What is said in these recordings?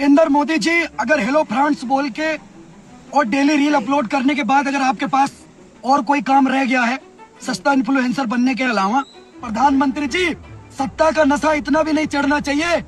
नरेंद्र मोदी जी अगर hello France बोल के और डेली रील अपलोड करने के बाद अगर आपके पास और कोई काम रह गया है सस्ता इन्फ्लुएंसर बनने के अलावा, प्रधानमंत्री जी सत्ता का नशा इतना भी नहीं चढ़ना चाहिए।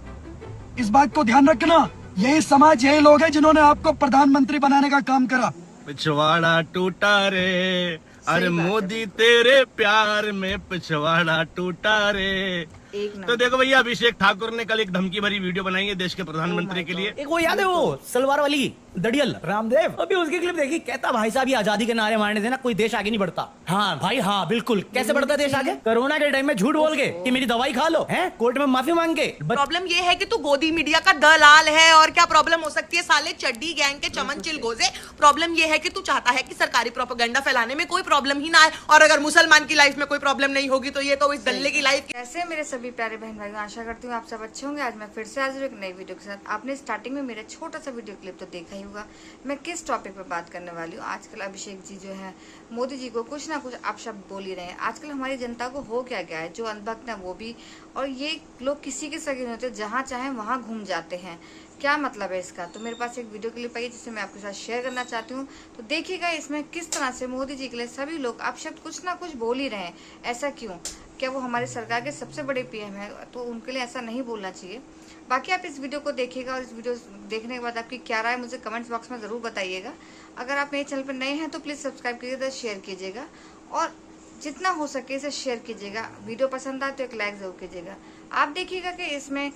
इस बात को ध्यान रखना। यही समाज, यही लोग हैं जिन्होंने आपको प्रधानमंत्री बनाने का काम करा। पिछवाड़ा टूटा रे, अरे मोदी तेरे प्यार में पिछवाड़ा टूटा रे। तो देखो भैया, अभिषेक ठाकुर ने कल एक धमकी भरी वीडियो बनाई है देश के प्रधानमंत्री के लिए। एक वो याद है वो सलवार वाली दड़ियल रामदेव, अभी उसकी क्लिप देखी, कहता भाई साहब ये आजादी के नारे मारने से ना कोई देश आगे नहीं बढ़ता। हाँ भाई हाँ बिल्कुल, कैसे बढ़ता देश आगे? कोरोना के टाइम में झूठ बोल के कि मेरी दवाई खा लो, हैं कोर्ट में माफी मांग के। प्रॉब्लम ये है कि तू गोदी मीडिया का दलाल है, और क्या प्रॉब्लम हो सकती है साले चड्डी गैंग के चमन चिलगोजे। प्रॉब्लम ये है कि तू चाहता है कि सरकारी प्रोपेगेंडा फैलाने में कोई प्रॉब्लम ही ना है, और अगर मुसलमान की लाइफ में कोई प्रॉब्लम नहीं होगी तो ये तो इस दल्ले की लाइफ। कैसे मेरे सभी प्यारे बहन भाइयों, आशा करती हूँ आप सब अच्छे होंगे। आज मैं फिर से हाजिर हूं एक नई वीडियो के साथ। आपने स्टार्टिंग में मेरा छोटा सा वीडियो क्लिप तो देखा ही होगा। मैं किस टॉपिक पे बात करने वाली हूँ। आजकल अभिषेक जी जो है मोदी जी को कुछ ना कुछ अपशब्द बोल ही रहे हैं। आजकल हमारी जनता को हो क्या गया है, जो अंधभक्त है वो भी, और ये लोग किसी के सगे नहीं होते, जहाँ चाहे वहाँ घूम जाते हैं। क्या मतलब है इसका? तो मेरे पास एक वीडियो क्लिप आई है जिसे मैं आपके साथ शेयर करना चाहती हूँ। तो देखिएगा इसमें किस तरह से मोदी जी के लिए सभी लोग अपशब्द कुछ ना कुछ बोल ही रहे हैं। ऐसा क्यों? क्या वो हमारी सरकार के सबसे बड़े पीएम है, तो उनके लिए ऐसा नहीं बोलना चाहिए। बाकी आप इस वीडियो को देखिएगा, और इस वीडियो देखने के बाद आपकी क्या राय मुझे कमेंट्स बॉक्स में ज़रूर बताइएगा। अगर आप मेरे चैनल पर नए हैं तो प्लीज़ सब्सक्राइब कीजिएगा, शेयर कीजिएगा, और जितना हो सके इसे शेयर कीजिएगा। वीडियो पसंद आए तो एक लाइक ज़रूर कीजिएगा। आप देखिएगा कि इसमें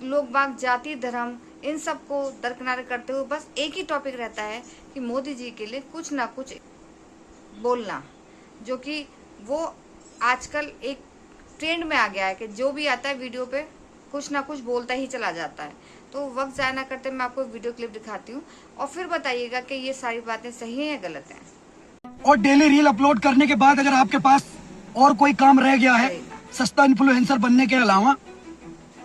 लोग बाग जाति धर्म इन सब को दरकिनार करते हुए बस एक ही टॉपिक रहता है कि मोदी जी के लिए कुछ ना कुछ बोलना, जो कि वो आजकल एक ट्रेंड में आ गया है कि जो भी आता है वीडियो पे कुछ ना कुछ बोलता ही चला जाता है। तो वक्त ज़ाया ना करते मैं आपको वीडियो क्लिप दिखाती हूँ, और फिर बताइएगा कि ये सारी बातें सही हैं या गलत हैं। और डेली रील अपलोड करने के बाद अगर आपके पास और कोई काम रह गया है सस्ता इन्फ्लुएंसर बनने के अलावा,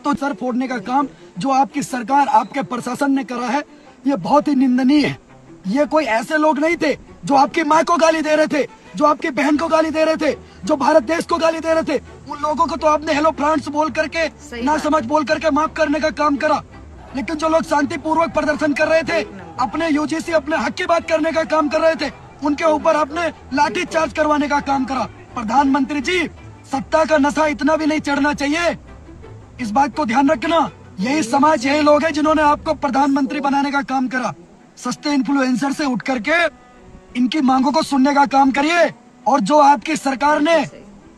तो सर फोड़ने का काम जो आपकी सरकार, आपके प्रशासन ने करा है, ये बहुत ही निंदनीय है। ये कोई ऐसे लोग नहीं थे जो आपकी माँ को गाली दे रहे थे, जो आपकी बहन को गाली दे रहे थे, जो भारत देश को गाली दे रहे थे। उन लोगों को तो आपने हेलो फ्रांस बोल करके, ना समझ बोल करके माफ करने का काम करा। लेकिन जो लोग शांतिपूर्वक प्रदर्शन कर रहे थे, अपने यूजीसी, अपने हक की बात करने का काम कर रहे थे, उनके ऊपर आपने लाठी चार्ज करवाने का काम करा। प्रधानमंत्री जी सत्ता का नशा इतना भी नहीं चढ़ना चाहिए। इस बात को ध्यान रखना। यही समाज, यही लोग हैं जिन्होंने आपको प्रधानमंत्री बनाने का काम करा। सस्ते इन्फ्लुएंसर से उठ करके इनकी मांगों को सुनने का काम करिए। और जो आपकी सरकार ने,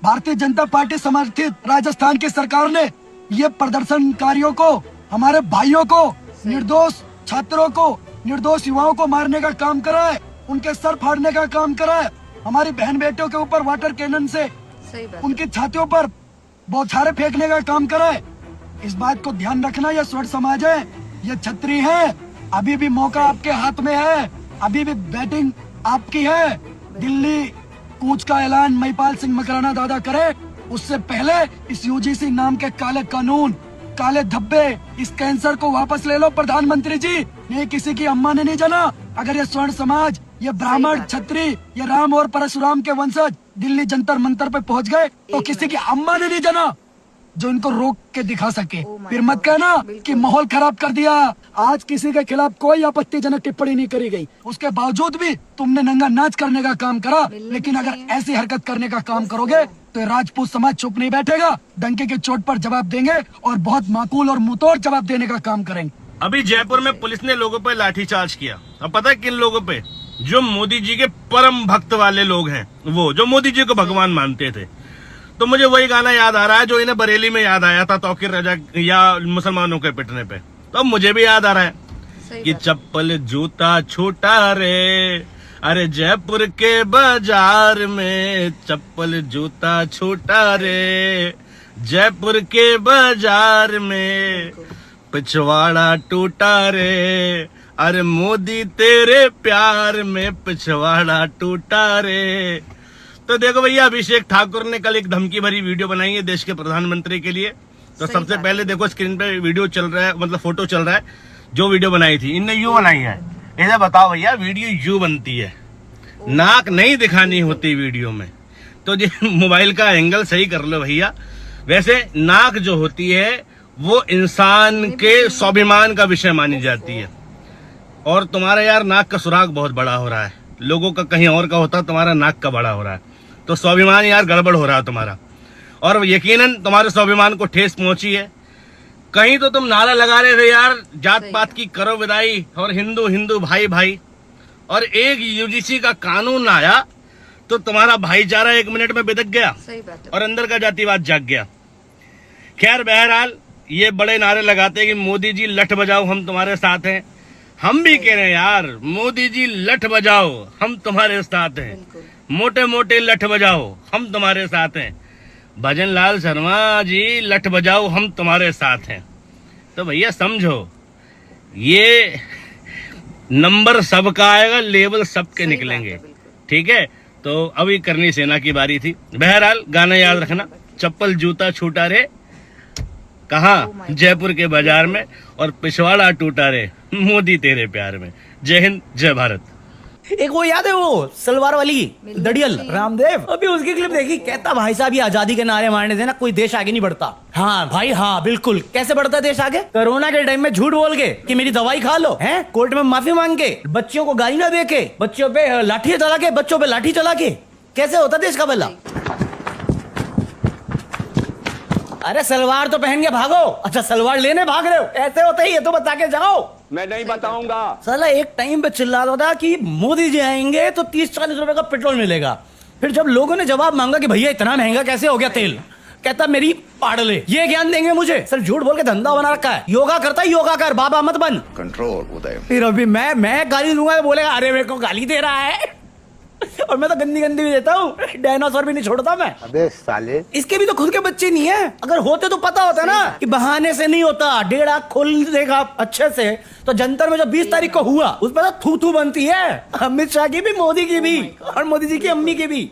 भारतीय जनता पार्टी समर्थित राजस्थान की सरकार ने, ये प्रदर्शनकारियों को, हमारे भाइयों को, निर्दोष छात्रों को, निर्दोष युवाओं को मारने का काम करा है, उनके सर फाड़ने का काम करा है, हमारी बहन बेटियों के ऊपर वाटर कैनन से उनकी छातियों पर बौछारें फेंकने का काम करा है। इस बात को ध्यान रखना। यह स्वर्ण समाज है, ये छतरी है। अभी भी मौका आपके हाथ में है, अभी भी बैटिंग आपकी है। दिल्ली कूच का ऐलान महिपाल सिंह मकराना दादा करे, उससे पहले इस यूजीसी नाम के काले कानून, काले धब्बे, इस कैंसर को वापस ले लो प्रधानमंत्री जी। ये किसी की अम्मा ने नहीं जाना। अगर ये स्वर्ण समाज, ये ब्राह्मण, छत्री, ये राम और परशुराम के वंशज दिल्ली जंतर मंतर पे पहुंच गए तो किसी की अम्मा ने नहीं जाना जो इनको रोक के दिखा सके। फिर मत कहना कि माहौल खराब कर दिया। आज किसी के खिलाफ कोई आपत्तिजनक टिप्पणी नहीं करी गई, उसके बावजूद भी तुमने नंगा नाच करने का काम करा। लेकिन अगर ऐसी हरकत करने का काम करोगे तो राजपूत समाज चुप नहीं बैठेगा, डंके की चोट पर जवाब देंगे, और बहुत माकूल और मुंहतोड़ जवाब देने का काम करेंगे। अभी जयपुर में पुलिस ने लोगों पे लाठीचार्ज किया। अब पता है किन लोगों पे? जो मोदी जी के परम भक्त वाले लोग हैं, वो जो मोदी जी को भगवान मानते थे। तो मुझे वही गाना याद आ रहा है जो इन्हें बरेली में याद आया था तौकीर रजा या मुसलमानों के पिटने पे। तो अब मुझे भी याद आ रहा है कि चप्पल जूता छोटा रे, अरे जयपुर के बाजार में चप्पल जूता छोटा रे, जयपुर के बाजार में पिछवाड़ा टूटा रे, अरे मोदी तेरे प्यार में पिछवाड़ा टूटा रे। तो देखो भैया, अभिषेक ठाकुर ने कल एक धमकी भरी वीडियो बनाई है देश के प्रधानमंत्री के लिए। तो सबसे पहले देखो स्क्रीन पे वीडियो चल रहा है, मतलब फोटो चल रहा है। जो वीडियो बनाई थी इनने यूं बनाई है। इन्हें बताओ भैया, वीडियो यूं बनती है, नाक नहीं दिखानी होती वीडियो में। तो जी मोबाइल का एंगल सही कर लो भैया। वैसे नाक जो होती है वो इंसान के स्वाभिमान का विषय मानी जाती है। और तुम्हारा यार नाक का सुराग बहुत बड़ा हो रहा है, लोगों का कहीं और का होता, तुम्हारा नाक का बड़ा हो रहा है, तो स्वाभिमान यार गड़बड़ हो रहा है तुम्हारा। और यकीनन तुम्हारे स्वाभिमान को ठेस पहुंची है। कहीं तो तुम नारा लगा रहे थे यार, जात पात की करो विदाई और हिंदू हिंदू भाई भाई, और एक यूजीसी का कानून आया तो तुम्हारा भाईचारा 1 मिनट में बिदक गया सही बात है। और अंदर का जातिवाद जाग गया। खैर बहरहाल ये बड़े नारे लगाते हैं कि मोदी जी लठ बजाओ हम तुम्हारे साथ हैं। हम भी कह रहे हैं यार, मोदी जी लठ बजाओ हम तुम्हारे साथ हैं, मोटे मोटे लठ बजाओ हम तुम्हारे साथ हैं। भजन लाल शर्मा जी लठ बजाओ हम तुम्हारे साथ हैं। तो भैया समझो, ये नंबर सबका आएगा, लेवल सबके सही निकलेंगे। बात है, बिल्कुल। ठीक है, तो अभी करनी सेना की बारी थी। बहरहाल गाना याद रखना, चप्पल जूता छूटा रे कहाँ, जयपुर के बाजार में, और पिछवाड़ा टूटा रे मोदी तेरे प्यार में। जय हिंद जय भारत। एक वो याद है वो सलवार वाली दड़ियल रामदेव, अभी उसकी क्लिप देखी, कहता भाई साहब ये आजादी के नारे मारने से ना कोई देश आगे नहीं बढ़ता। हाँ भाई हाँ बिल्कुल, कैसे बढ़ता देश आगे? कोरोना के टाइम में झूठ बोल के कि मेरी दवाई खा लो, हैं कोर्ट में माफी मांग के, बच्चियों को गाली ना दे के, बच्चों पे लाठी चला के, बच्चों पे लाठी चला के, कैसे होता देश का भला? अरे सलवार तो पहन के भागो। अच्छा सलवार लेने भाग रहे हो, ऐसे होता ही, ये तो बता के जाओ। मैं नहीं बताऊंगा। साला एक टाइम पे चिल्ला रहा था कि मोदी जी आएंगे तो 30-40 रुपए का पेट्रोल मिलेगा। फिर जब लोगों ने जवाब मांगा कि भैया इतना महंगा कैसे हो गया तेल, कहता मेरी पाड़ ले, ये ज्ञान देंगे मुझे। सिर्फ झूठ बोल के धंधा बना रखा है। योगा करता है, योगा कर, बाबा मत बन। कंट्रोल उदय। फिर अभी मैं गाली दूंगा, बोलेगा अरे मेरे को गाली दे रहा है। और मैं तो गंदी गंदी भी देता हूँ, डायनासोर भी नहीं छोड़ता मैं। अबे साले, इसके भी तो खुद के बच्चे नहीं है। अगर होते तो पता होता ना कि बहाने से नहीं होता। 1.5 आंख खोल देगा अच्छे से तो जंतर में जो 20 तारीख को हुआ उस पर तो थू थू बनती है, अमित शाह की भी, मोदी की भी, और मोदी जी की अम्मी की भी।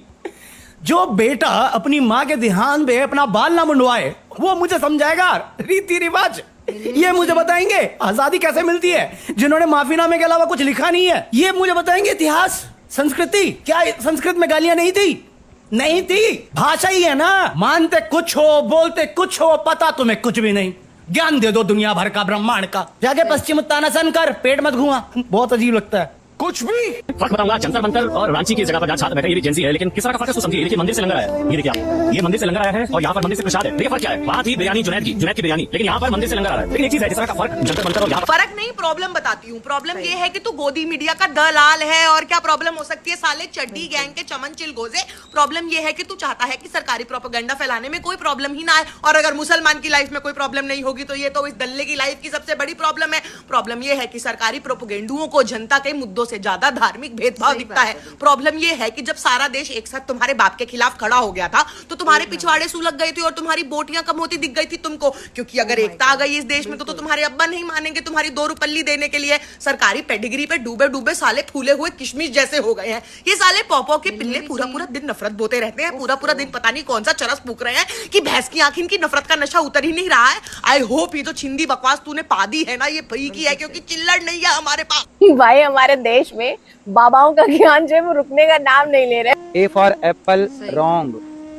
जो बेटा अपनी माँ के देहांत पे अपना बाल ना मुंडवाए वो मुझे समझाएगा रीति रिवाज, ये मुझे बताएंगे आजादी कैसे मिलती है। जिन्होंने माफीनामे के अलावा कुछ लिखा नहीं है ये मुझे बताएंगे इतिहास, संस्कृति। क्या संस्कृत में गालियां नहीं थी? नहीं थी, भाषा ही है ना। मानते कुछ हो, बोलते कुछ हो, पता तुम्हें कुछ भी नहीं। ज्ञान दे दो दुनिया भर का, ब्रह्मांड का। जाके पश्चिम उत्तानासन कर, पेट मत घुमा, बहुत अजीब लगता है। कुछ भी फर्क बताऊंगा। जंतर मंतर और रांची की जगह पर जहाँ छात्र बैठे, ये भी जेंसी है, लेकिन किस तरह का फर्क है समझिए। देखिए मंदिर से लंगर आया है, ये देखिए आप, ये मंदिर से लंगर आया है और यहाँ पर मंदिर से प्रसाद है। देखिए फर्क क्या है? बात ही बिरयानी जुनैद की बिरयानी, लेकिन यहाँ पर मंदिर से लंगर आ रहा है। लेकिन एक चीज है, किस तरह का फर्क जंतर मंतर और यहाँ फर्क नहीं, प्रॉब्लम बताती हूँ। प्रॉब्लम ये है कि तू गोदी मीडिया का दलाल है। और क्या प्रॉब्लम हो सकती है? साले चड्डी गैंग के चमन चिलगोजे। प्रॉब्लम ये है कि तू चाहता है कि सरकारी प्रोपेगेंडा फैलाने में कोई प्रॉब्लम ही ना आए। और अगर मुसलमान की लाइफ में कोई प्रॉब्लम नहीं होगी तो ये तो इस दल्ले की लाइफ की सबसे बड़ी प्रॉब्लम है। प्रॉब्लम ये है कि सरकारी प्रोपेगेंडुओं को जनता के मुद्दों से ज्यादा धार्मिक भेदभाव दिखता है। प्रॉब्लम ये है कि जब सारा देश एक साथ तुम्हारे बाप के खिलाफ खड़ा हो गया था तो तुम्हारे पिछवाड़े सुलग गए थे और तुम्हारी बोटियां कम होती दिख गई थी तुमको। क्योंकि अगर एकता आ गई इस देश में तो तुम्हारे अब्बा नहीं मानेंगे तुम्हारी 2 रुपल्ली देने के लिए। सरकारी पेडिग्री पे डूबे डूबे साले फूले हुए किशमिश जैसे हो गए हैं। ये साले पौपौ के पिल्ले पूरा पूरा दिन नफरत बोते रहते हैं। पूरा पूरा दिन पता नहीं कौन सा चरस फूक रहे हैं कि भैंस की आंख इनकी नफरत का नशा उतर ही नहीं रहा है। आई होप ये जो छिंदी बकवास तूने पा दी है ना ये फई की है, क्योंकि चिल्लड़ नहीं है हमारे पास। भाई हमारे देश में बाबाओं का ज्ञान जो है वो रुकने का नाम नहीं ले रहे। A for Apple wrong,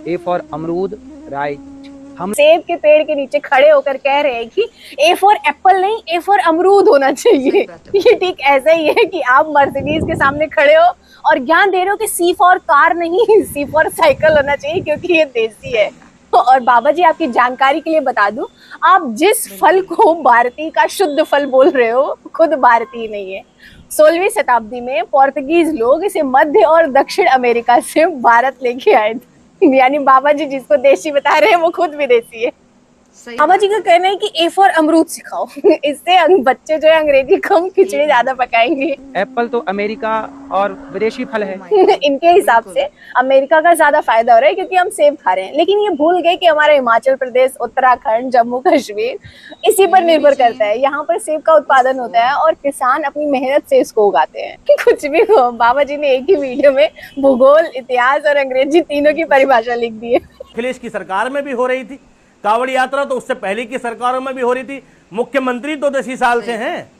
A for अमरूद राइट। हम सेब के पेड़ के नीचे खड़े होकर कह रहे हैं कि ए फॉर एप्पल नहीं, ए फॉर अमरूद होना चाहिए। ये ठीक ऐसा ही है कि आप मर्सिडीज के सामने खड़े हो और ज्ञान दे रहे हो कि सी फॉर कार नहीं, सी फॉर साइकिल होना चाहिए क्योंकि ये देसी है। और बाबा जी आपकी जानकारी के लिए बता दूं, आप जिस फल को भारतीय का शुद्ध फल बोल रहे हो खुद भारतीय नहीं है। 16वीं शताब्दी में पोर्तुगीज लोग इसे मध्य और दक्षिण अमेरिका से भारत लेके आए थे। यानी बाबा जी जिसको देसी बता रहे हैं वो खुद विदेशी है। बाबा जी का कहना है कि ए फॉर अमरूद सिखाओ, इससे बच्चे जो है अंग्रेजी कम खिचड़ी ज्यादा पकाएंगे। एप्पल तो अमेरिका और विदेशी फल है। इनके हिसाब से अमेरिका का ज्यादा फायदा हो रहा है क्योंकि हम सेब खा रहे हैं, लेकिन ये भूल गए कि हमारा हिमाचल प्रदेश, उत्तराखंड, जम्मू कश्मीर इसी पर निर्भर करता है। यहाँ पर सेब का उत्पादन होता है और किसान अपनी मेहनत से इसको उगाते हैं। कुछ भी हो, बाबा जी ने एक ही वीडियो में भूगोल, इतिहास और अंग्रेजी तीनों की परिभाषा लिख दी है। अखिलेश की सरकार में भी हो रही थी कांवड़ यात्रा, तो उससे पहले की सरकारों में भी हो रही थी। मुख्यमंत्री तो 10 साल से हैं,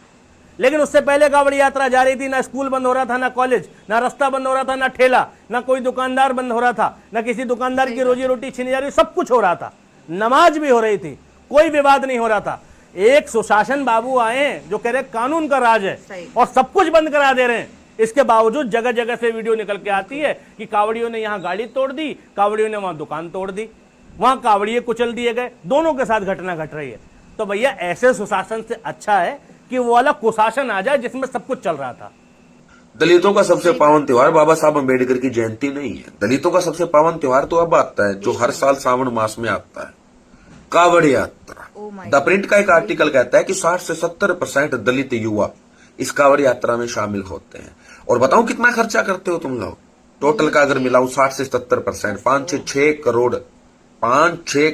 लेकिन उससे पहले कांवड़ यात्रा जा रही थी। ना स्कूल बंद हो रहा था, ना कॉलेज, ना रास्ता बंद हो रहा था, ना ठेला, ना कोई दुकानदार बंद हो रहा था, ना किसी दुकानदार की रोजी रोटी छीनी जा रही, सब कुछ हो रहा था। नमाज भी हो रही थी, कोई विवाद नहीं हो रहा था। एक सुशासन बाबू आए जो कह रहे कानून का राज है और सब कुछ बंद करा दे रहे हैं। इसके बावजूद जगह जगह से वीडियो निकल के आती है कि कावड़ियों ने यहां गाड़ी तोड़ दी, कावड़ियों ने वहां दुकान तोड़ दी, वहां कावड़िये कुचल दिए गए, दोनों के साथ घटना घट रही है। तो भैया ऐसे सुशासन से अच्छा है कि वो वाला कुशासन आ जाए जिसमें सब कुछ चल रहा था। दलितों का सबसे पावन त्योहार बाबा साहब अम्बेडकर की जयंती नहीं है। दलितों का सबसे पावन त्योहार तो अब आता है जो हर साल सावन मास में आता है, कावड़ यात्रा। द प्रिंट का एक आर्टिकल कहता है कि 60 से 70% दलित युवा इस कावड़ यात्रा में शामिल होते हैं। और बताऊं कितना खर्चा करते हो तुम लोग? टोटल का अगर मिलाऊं 60 से 70%, 5 से 6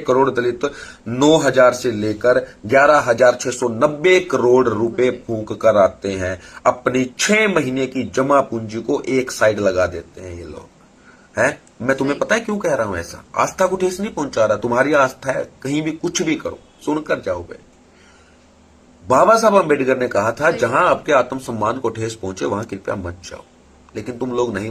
करोड़ दलित 9,000 से लेकर 11,690 करोड़ रुपए फूंक कर आते हैं। अपनी 6 महीने की जमा पूंजी को एक साइड लगा देते हैं ये लोग हैं। मैं तुम्हें पता है क्यों कह रहा हूं ऐसा? आस्था को ठेस नहीं पहुंचा रहा, तुम्हारी आस्था है, कहीं भी कुछ भी करो सुनकर जाओगे। बाबा साहब अम्बेडकर ने कहा था जहां आपके आत्मसम्मान को ठेस पहुंचे वहां कृपया मत जाओ, लेकिन तुम लोग नहीं